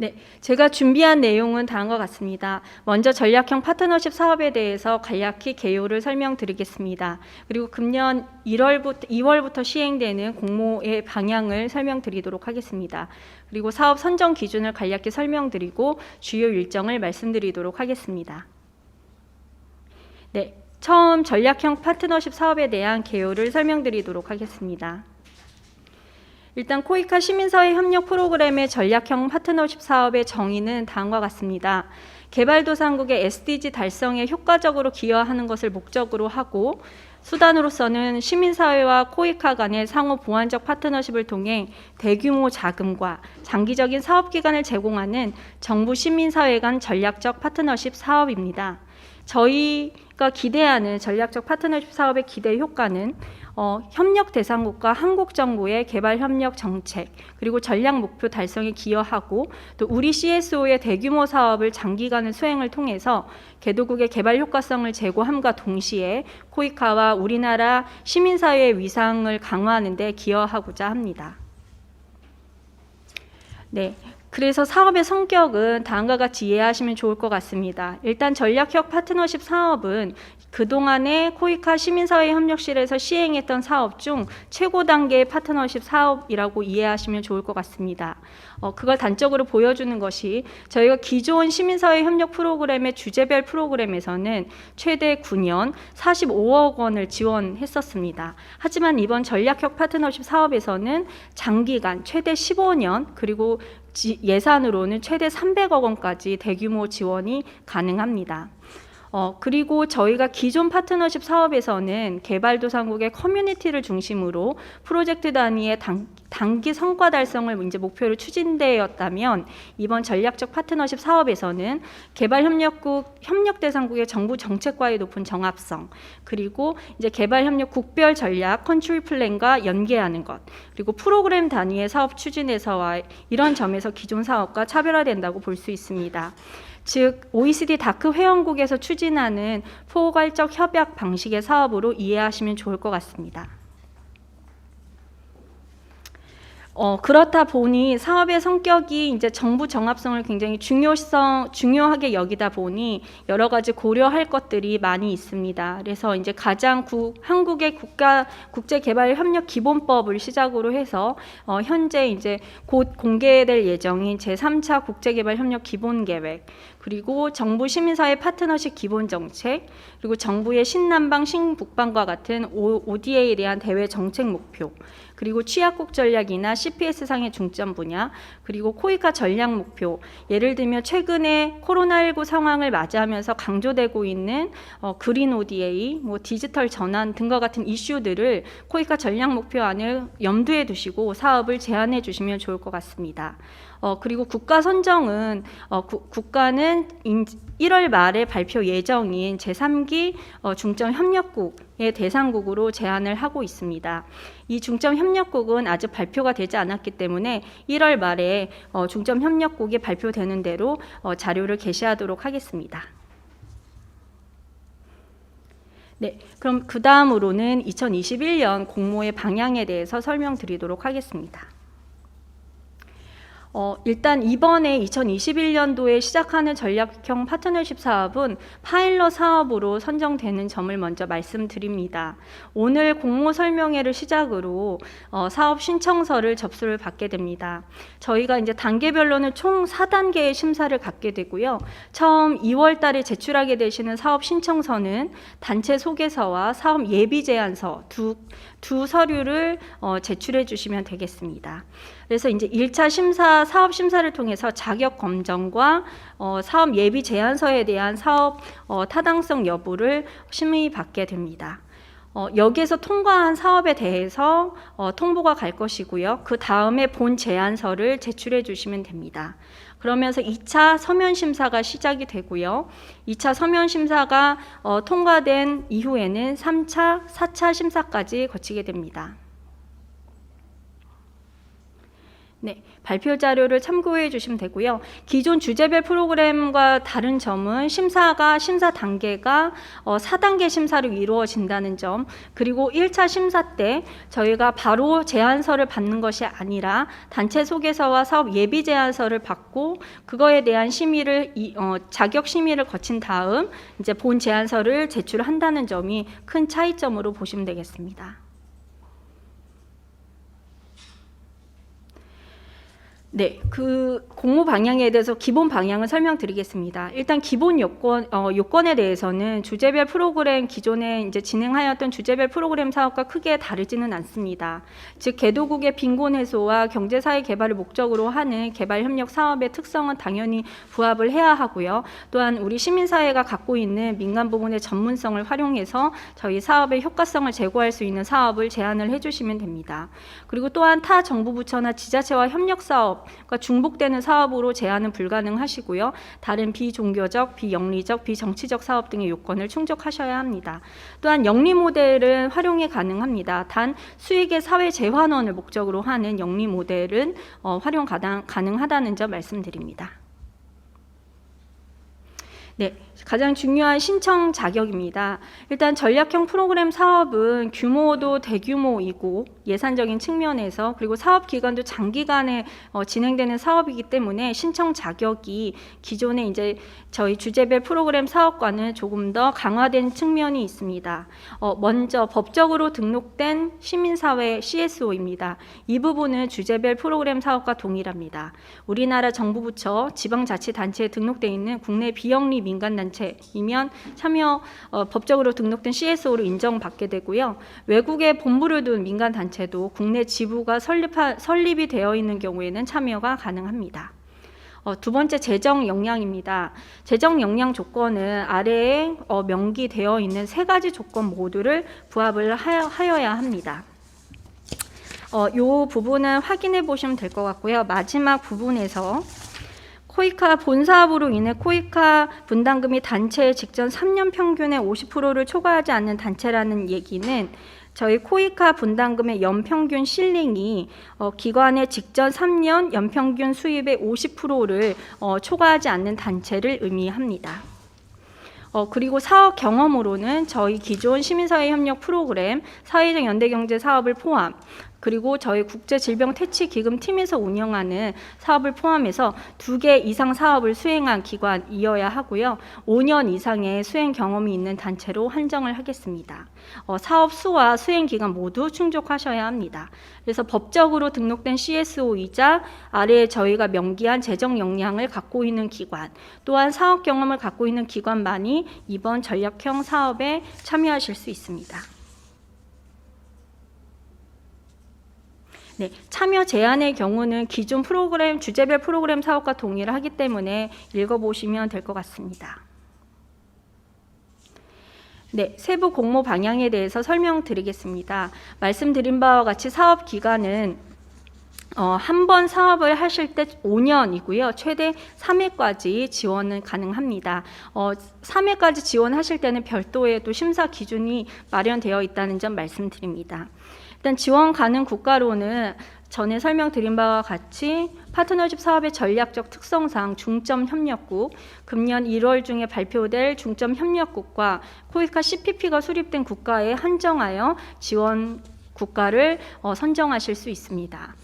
네, 제가 준비한 내용은 다음과 같습니다. 먼저 전략형 파트너십 사업에 대해서 간략히 개요를 설명드리겠습니다. 그리고 금년 2월부터 시행되는 공모의 방향을 설명드리도록 하겠습니다. 그리고 사업 선정 기준을 간략히 설명드리고 주요 일정을 말씀드리도록 하겠습니다. 네, 처음 전략형 파트너십 사업에 대한 개요를 설명드리도록 하겠습니다. 일단 코이카 시민사회 협력 프로그램의 전략형 파트너십 사업의 정의는 다음과 같습니다. 개발도상국의 SDG 달성에 효과적으로 기여하는 것을 목적으로 하고 수단으로서는 시민사회와 코이카 간의 상호 보완적 파트너십을 통해 대규모 자금과 장기적인 사업기간을 제공하는 정부 시민사회 간 전략적 파트너십 사업입니다. 저희가 기대하는 전략적 파트너십 사업의 기대 효과는 협력 대상국과 한국 정부의 개발 협력 정책 그리고 전략 목표 달성에 기여하고 또 우리 CSO의 대규모 사업을 장기간의 수행을 통해서 개도국의 개발 효과성을 제고함과 동시에 코이카와 우리나라 시민사회의 위상을 강화하는 데 기여하고자 합니다. 네. 그래서 사업의 성격은 다음과 같이 이해하시면 좋을 것 같습니다. 일단 전략형 파트너십 사업은 그동안의 코이카 시민사회협력실에서 시행했던 사업 중 최고 단계의 파트너십 사업이라고 이해하시면 좋을 것 같습니다. 그걸 단적으로 보여주는 것이 저희가 기존 시민사회 협력 프로그램의 주제별 프로그램에서는 최대 9년 45억 원을 지원했었습니다. 하지만 이번 전략형 파트너십 사업에서는 장기간 최대 15년 그리고 예산으로는 최대 300억 원까지 대규모 지원이 가능합니다. 그리고 저희가 기존 파트너십 사업에서는 개발도상국의 커뮤니티를 중심으로 프로젝트 단위의 단기 성과 달성을 이제 목표로 추진되었다면 이번 전략적 파트너십 사업에서는 개발협력국 협력대상국의 정부 정책과의 높은 정합성 그리고 이제 개발협력 국별 전략 컨트리 플랜과 연계하는 것 그리고 프로그램 단위의 사업 추진에서와 이런 점에서 기존 사업과 차별화된다고 볼 수 있습니다. 즉 OECD 다크 회원국에서 추진하는 포괄적 협약 방식의 사업으로 이해하시면 좋을 것 같습니다. 그렇다 보니 사업의 성격이 이제 정부 정합성을 굉장히 중요하게 여기다 보니 여러 가지 고려할 것들이 많이 있습니다. 그래서 이제 가장 한국의 국제개발협력 기본법을 시작으로 해서 현재 이제 곧 공개될 예정인 제3차 국제개발협력 기본계획 그리고 정부 시민사회 파트너십 기본정책 그리고 정부의 신남방 신북방과 같은 ODA에 대한 대외 정책 목표 그리고 취약국 전략이나 CPS상의 중점 분야, 그리고 코이카 전략 목표, 예를 들면 최근에 코로나19 상황을 맞이하면서 강조되고 있는 그린 ODA, 디지털 전환 등과 같은 이슈들을 코이카 전략 목표 안에 염두에 두시고 사업을 제안해 주시면 좋을 것 같습니다. 그리고 국가 선정은 국가는 1월 말에 발표 예정인 제3기 중점 협력국의 대상국으로 제안을 하고 있습니다. 이 중점 협력국은 아직 발표가 되지 않았기 때문에 1월 말에 중점 협력국이 발표되는 대로 자료를 게시하도록 하겠습니다. 네, 그럼 그 다음으로는 2021년 공모의 방향에 대해서 설명드리도록 하겠습니다. 일단 이번에 2021년도에 시작하는 전략형 파트너십 사업은 파일럿 사업으로 선정되는 점을 먼저 말씀드립니다. 오늘 공모 설명회를 시작으로 사업 신청서를 접수를 받게 됩니다. 저희가 이제 단계별로는 총 4단계의 심사를 갖게 되고요. 처음 2월 달에 제출하게 되시는 사업 신청서는 단체 소개서와 사업 예비 제안서 두 서류를 제출해 주시면 되겠습니다. 그래서 이제 1차 심사, 사업 심사를 통해서 자격 검증과 사업 예비 제안서에 대한 사업 타당성 여부를 심의받게 됩니다. 여기에서 통과한 사업에 대해서 통보가 갈 것이고요. 그 다음에 본 제안서를 제출해 주시면 됩니다. 그러면서 2차 서면 심사가 시작이 되고요. 2차 서면 심사가 통과된 이후에는 3차, 4차 심사까지 거치게 됩니다. 네, 발표 자료를 참고해 주시면 되고요. 기존 주제별 프로그램과 다른 점은 심사 단계가 4단계 심사로 이루어진다는 점, 그리고 1차 심사 때 저희가 바로 제안서를 받는 것이 아니라 단체 소개서와 사업 예비 제안서를 받고 그거에 대한 자격 심의를 거친 다음 이제 본 제안서를 제출한다는 점이 큰 차이점으로 보시면 되겠습니다. 네, 그 공모 방향에 대해서 기본 방향을 설명드리겠습니다. 일단 기본 요건에 대해서는 주제별 프로그램 기존에 이제 진행하였던 주제별 프로그램 사업과 크게 다르지는 않습니다. 즉 개도국의 빈곤 해소와 경제사회 개발을 목적으로 하는 개발협력 사업의 특성은 당연히 부합을 해야 하고요. 또한 우리 시민사회가 갖고 있는 민간 부문의 전문성을 활용해서 저희 사업의 효과성을 제고할 수 있는 사업을 제안을 해주시면 됩니다. 그리고 또한 타 정부 부처나 지자체와 협력 사업 중복되는 사업으로 제한은 불가능하시고요. 다른 비종교적, 비영리적, 비정치적 사업 등의 요건을 충족하셔야 합니다. 또한 영리 모델은 활용이 가능합니다. 단 수익의 사회 재환원을 목적으로 하는 영리 모델은 활용 가능하다는 점 말씀드립니다. 네, 가장 중요한 신청 자격입니다. 일단 전략형 프로그램 사업은 규모도 대규모이고 예산적인 측면에서 그리고 사업 기간도 장기간에 진행되는 사업이기 때문에 신청 자격이 기존의 이제 저희 주제별 프로그램 사업과는 조금 더 강화된 측면이 있습니다. 먼저 법적으로 등록된 시민사회 CSO입니다. 이 부분은 주제별 프로그램 사업과 동일합니다. 우리나라 정부 부처, 지방자치단체에 등록되어 있는 국내 비영리 민간단체이면 법적으로 등록된 CSO로 인정받게 되고요. 외국에 본부를 둔 민간단체도 국내 지부가 설립이 되어 있는 경우에는 참여가 가능합니다. 두 번째 재정 역량입니다. 재정 역량 조건은 아래에 명기되어 있는 세 가지 조건 모두를 부합을 하여야 합니다. 이 부분은 확인해 보시면 될 것 같고요. 마지막 부분에서 코이카 본사업으로 인해 코이카 분담금이 단체의 직전 3년 평균의 50%를 초과하지 않는 단체라는 얘기는 저희 코이카 분담금의 연평균 실링이 기관의 직전 3년 연평균 수입의 50%를 초과하지 않는 단체를 의미합니다. 그리고 사업 경험으로는 저희 기존 시민사회 협력 프로그램, 사회적 연대경제 사업을 포함, 그리고 저희 국제질병퇴치기금 팀에서 운영하는 사업을 포함해서 2개 이상 사업을 수행한 기관이어야 하고요. 5년 이상의 수행 경험이 있는 단체로 한정을 하겠습니다. 사업 수와 수행 기간 모두 충족하셔야 합니다. 그래서 법적으로 등록된 CSO이자 아래에 저희가 명기한 재정 역량을 갖고 있는 기관, 또한 사업 경험을 갖고 있는 기관만이 이번 전략형 사업에 참여하실 수 있습니다. 네, 참여 제한의 경우는 기존 주제별 프로그램 사업과 동일하기 때문에 읽어보시면 될 것 같습니다. 네, 세부 공모 방향에 대해서 설명드리겠습니다. 말씀드린 바와 같이 사업 기간은 한 번 사업을 하실 때 5년이고요. 최대 3회까지 지원은 가능합니다. 3회까지 지원하실 때는 별도의 또 심사 기준이 마련되어 있다는 점 말씀드립니다. 일단 지원 가능 국가로는 전에 설명드린 바와 같이 파트너십 사업의 전략적 특성상 중점협력국, 금년 1월 중에 발표될 중점협력국과 코이카 CPP가 수립된 국가에 한정하여 지원 국가를 선정하실 수 있습니다.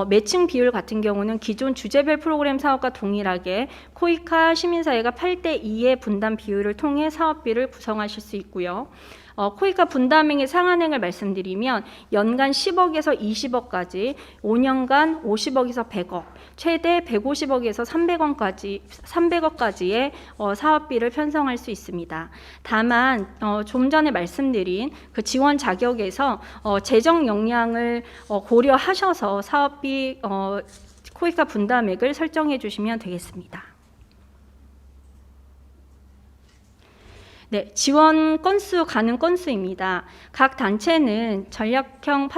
매칭 비율 같은 경우는 기존 주제별 프로그램 사업과 동일하게 코이카 시민사회가 8대2의 분담 비율을 통해 사업비를 구성하실 수 있고요. 코이카 분담액의 상한액을 말씀드리면 연간 10억에서 20억까지, 5년간 50억에서 100억, 최대 150억에서 300억까지의 사업비를 편성할 수 있습니다. 다만 좀 전에 말씀드린 그 지원 자격에서 재정 역량을 고려하셔서 사업비 코이카 분담액을 설정해 주시면 되겠습니다. 네, 지원 건수, 가능 건수입니다. 각 단체는 전략형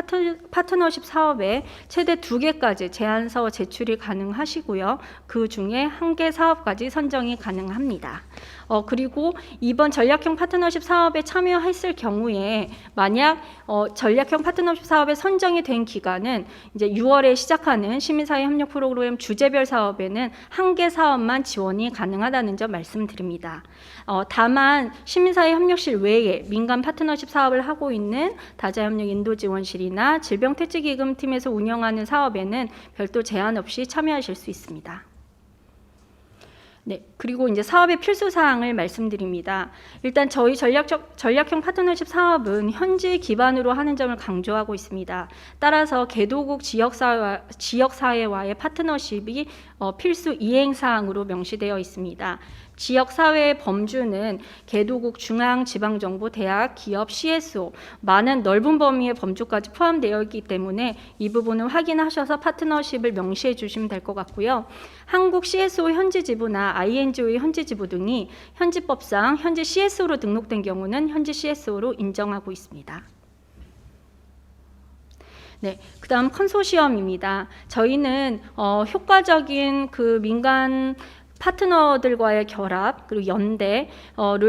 파트너십 사업에 최대 2개까지 제안서 제출이 가능하시고요. 그 중에 1개 사업까지 선정이 가능합니다. 그리고 이번 전략형 파트너십 사업에 참여했을 경우에 만약 전략형 파트너십 사업에 선정이 된 기간은 이제 6월에 시작하는 시민사회 협력 프로그램 주제별 사업에는 한 개 사업만 지원이 가능하다는 점 말씀드립니다. 다만 시민사회 협력실 외에 민간 파트너십 사업을 하고 있는 다자협력 인도지원실이나 질병퇴치기금팀에서 운영하는 사업에는 별도 제한 없이 참여하실 수 있습니다. 네, 그리고 이제 사업의 필수 사항을 말씀드립니다. 일단 저희 전략형 파트너십 사업은 현지 기반으로 하는 점을 강조하고 있습니다. 따라서 개도국 지역사회와의 파트너십이 필수 이행 사항으로 명시되어 있습니다. 지역사회의 범주는 개도국 중앙지방정부, 대학, 기업, CSO 많은 넓은 범위의 범주까지 포함되어 있기 때문에 이 부분을 확인하셔서 파트너십을 명시해 주시면 될 것 같고요. 한국 CSO 현지지부나 INGO의 현지지부 등이 현지법상 현지 CSO로 등록된 경우는 현지 CSO로 인정하고 있습니다. 네, 그다음 컨소시엄입니다. 저희는 효과적인 그 민간 파트너들과의 결합 그리고 연대를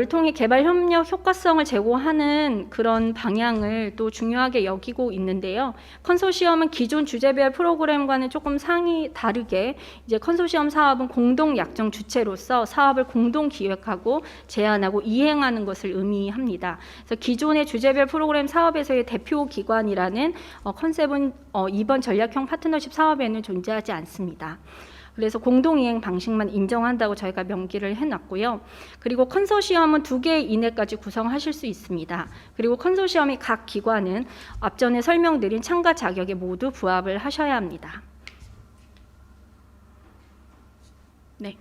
통해 개발 협력 효과성을 제고하는 그런 방향을 또 중요하게 여기고 있는데요. 컨소시엄은 기존 주제별 프로그램과는 조금 상이 다르게 이제 컨소시엄 사업은 공동 약정 주체로서 사업을 공동 기획하고 제안하고 이행하는 것을 의미합니다. 그래서 기존의 주제별 프로그램 사업에서의 대표 기관이라는 컨셉은 이번 전략형 파트너십 사업에는 존재하지 않습니다. 그래서 공동이행 방식만 인정한다고 저희가 명기를 해놨고요. 그리고 컨소시엄은 2개 이내까지 구성하실 수 있습니다. 그리고 컨소시엄의 각 기관은 앞전에 설명드린 참가 자격에 모두 부합을 하셔야 합니다. 네.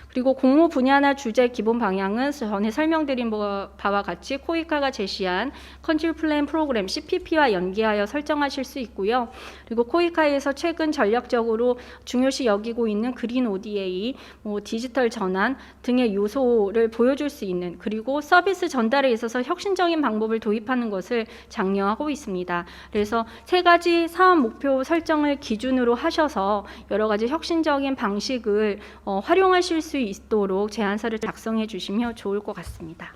그리고 공모 분야나 주제 기본 방향은 전에 설명드린 바와 같이 코이카가 제시한 컨트리 플랜 프로그램 CPP와 연계하여 설정하실 수 있고요. 그리고 코이카에서 최근 전략적으로 중요시 여기고 있는 그린 ODA, 디지털 전환 등의 요소를 보여줄 수 있는 그리고 서비스 전달에 있어서 혁신적인 방법을 도입하는 것을 장려하고 있습니다. 그래서 3가지 사업 목표 설정을 기준으로 하셔서 여러 가지 혁신적인 방식을 활용하실 수 있도록 제안서를 작성해 주시면 좋을 것 같습니다.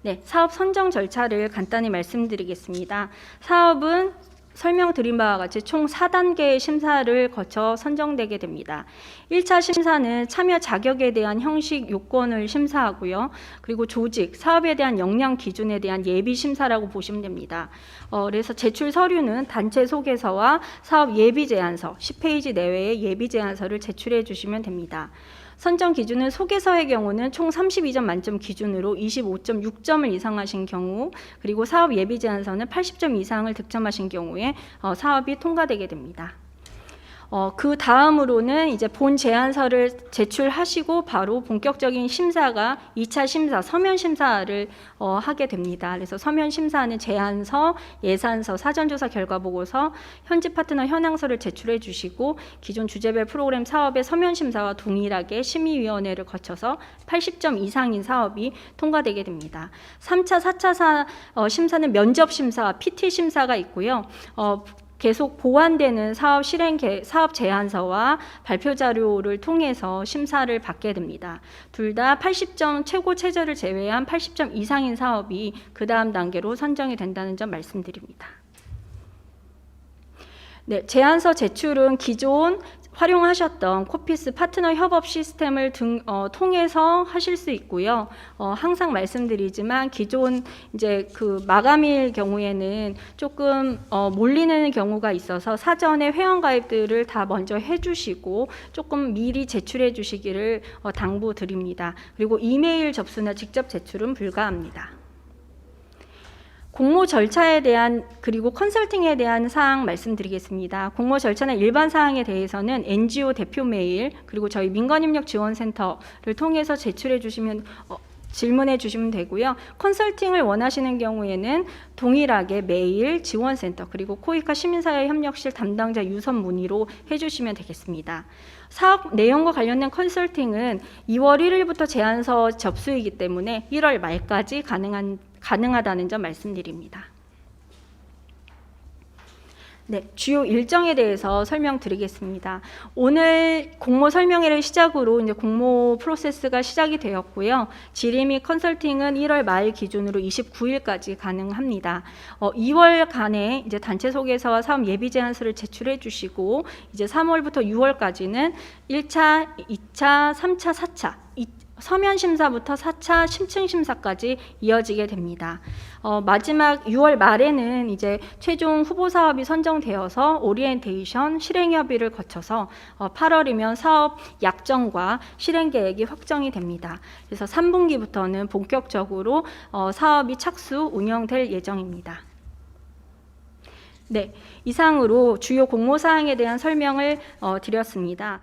네, 사업 선정 절차를 간단히 말씀드리겠습니다. 사업은 설명드린 바와 같이 총 4단계의 심사를 거쳐 선정되게 됩니다. 1차 심사는 참여 자격에 대한 형식 요건을 심사하고요. 그리고 조직, 사업에 대한 역량 기준에 대한 예비 심사라고 보시면 됩니다. 그래서 제출 서류는 단체 소개서와 사업 예비 제안서, 10페이지 내외의 예비 제안서를 제출해 주시면 됩니다. 선정 기준은 소개서의 경우는 총 32점 만점 기준으로 25.6점을 이상하신 경우, 그리고 사업 예비 제안서는 80점 이상을 득점하신 경우에 사업이 통과되게 됩니다. 그 다음으로는 이제 본 제안서를 제출하시고 바로 본격적인 심사가 2차 심사, 서면 심사를 하게 됩니다. 그래서 서면 심사는 제안서, 예산서, 사전조사 결과 보고서, 현지 파트너 현황서를 제출해 주시고 기존 주제별 프로그램 사업의 서면 심사와 동일하게 심의위원회를 거쳐서 80점 이상인 사업이 통과되게 됩니다. 3차, 4차 심사는 면접 심사, PT 심사가 있고요. 계속 보완되는 사업 사업 제안서와 발표 자료를 통해서 심사를 받게 됩니다. 둘 다 80점 최고 최저를 제외한 80점 이상인 사업이 그 다음 단계로 선정이 된다는 점 말씀드립니다. 네, 제안서 제출은 기존 활용하셨던 코피스 파트너 협업 시스템을 통해서 하실 수 있고요. 항상 말씀드리지만 기존 이제 그 마감일 경우에는 조금 몰리는 경우가 있어서 사전에 회원 가입들을 다 먼저 해주시고 조금 미리 제출해 주시기를 당부드립니다. 그리고 이메일 접수나 직접 제출은 불가합니다. 공모 절차에 대한 그리고 컨설팅에 대한 사항 말씀드리겠습니다. 공모 절차나 일반 사항에 대해서는 NGO 대표 메일 그리고 저희 민간협력지원센터를 통해서 제출해 주시면 질문해 주시면 되고요. 컨설팅을 원하시는 경우에는 동일하게 메일, 지원센터 그리고 코이카 시민사회협력실 담당자 유선 문의로 해주시면 되겠습니다. 사업 내용과 관련된 컨설팅은 2월 1일부터 제안서 접수이기 때문에 1월 말까지 가능하다는 점 말씀드립니다. 네, 주요 일정에 대해서 설명드리겠습니다. 오늘 공모 설명회를 시작으로 이제 공모 프로세스가 시작이 되었고요. 질의 및 컨설팅은 1월 말 기준으로 29일까지 가능합니다. 2월간에 이제 단체 소개서와 사업 예비 제안서를 제출해 주시고 이제 3월부터 6월까지는 1차, 2차, 3차, 4차 서면 심사부터 4차 심층 심사까지 이어지게 됩니다. 마지막 6월 말에는 이제 최종 후보 사업이 선정되어서 오리엔테이션, 실행 협의를 거쳐서 8월이면 사업 약정과 실행 계획이 확정이 됩니다. 그래서 3분기부터는 본격적으로 사업이 착수, 운영될 예정입니다. 네, 이상으로 주요 공모 사항에 대한 설명을 드렸습니다.